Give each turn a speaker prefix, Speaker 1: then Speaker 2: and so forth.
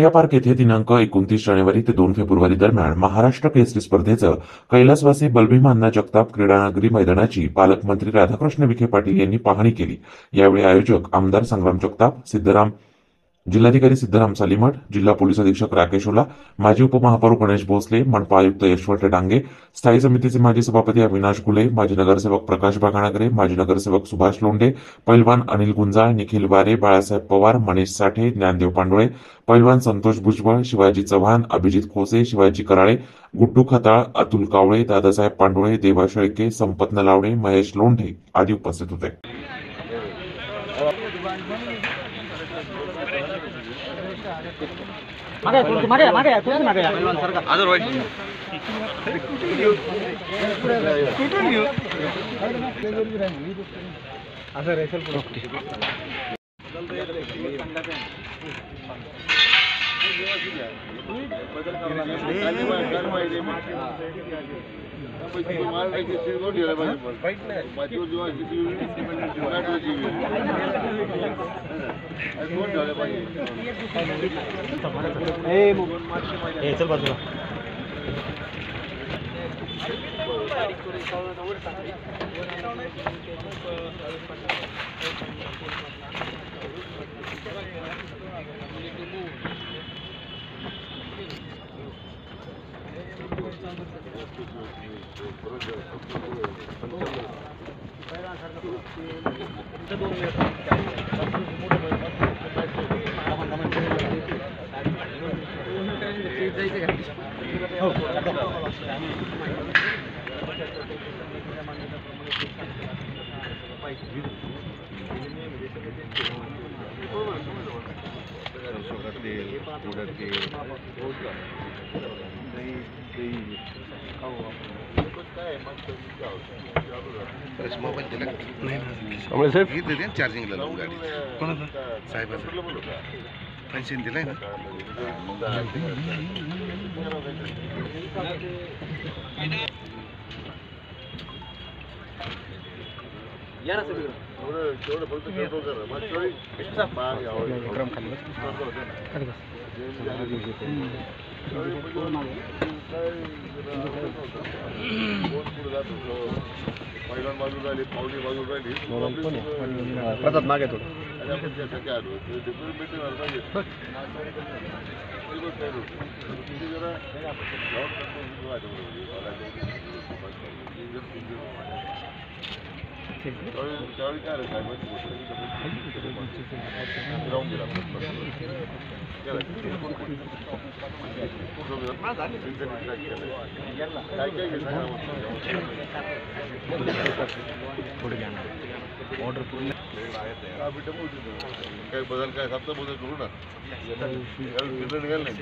Speaker 1: या पार्क येथे दिनांक 29 जानेवारी ते 2 फेब्रुवारी दरम्यान महाराष्ट्र केसरी स्पर्धेचं कैलासवासी बलभीम अण्णा जगताप क्रीडानगरी मैदानाची पालकमंत्री राधाकृष्ण विखे पाटील यांनी पाहणी केली। यावेळी आयोजक आमदार संग्राम जगताप, जिल्हाधिकारी सिद्धराम सालीमठ, जिल्हा पोलीस अधीक्षक राकेश ओला, माजी उपमहापौर गणेश भोसले, मनपा आयुक्त यशवंत डांगे, स्थायी समितीचे माजी सभापती अविनाश गुले, माजी नगरसेवक प्रकाश बागाणगरे, माजी नगरसेवक सुभाष लोंढे, पैलवान अनिल गुंजाळ, निखिल वारे, बाळासाहेब पवार, मनीष साठे, ज्ञानदेव पांडुळे, पैलवान संतोष भुजबळ, शिवाजी चव्हाण, अभिजित खोसे, शिवाजी कराळे, गुड्डू खताळ, अतुल कावळे, दादासाहेब पांडुळे, देवा शेळके, संपत नलावडे, महेश लोंढे आदी उपस्थित होते।
Speaker 2: चार्जिंग गाड़ी साहेब पेन्शन दिलाय ना या ना सगळं एवढं फक्त कंट्रोल करा मागच्या एक्स्ट्रा पार यावं क्रम खाली बस पहिला बाजू राहिली पावली बाजू राहिली प्रताप मागे थोडं त्यावेळी काय राहून गेला ऑर्डर काय बदल काय सात बदल करू ना निघाल नाही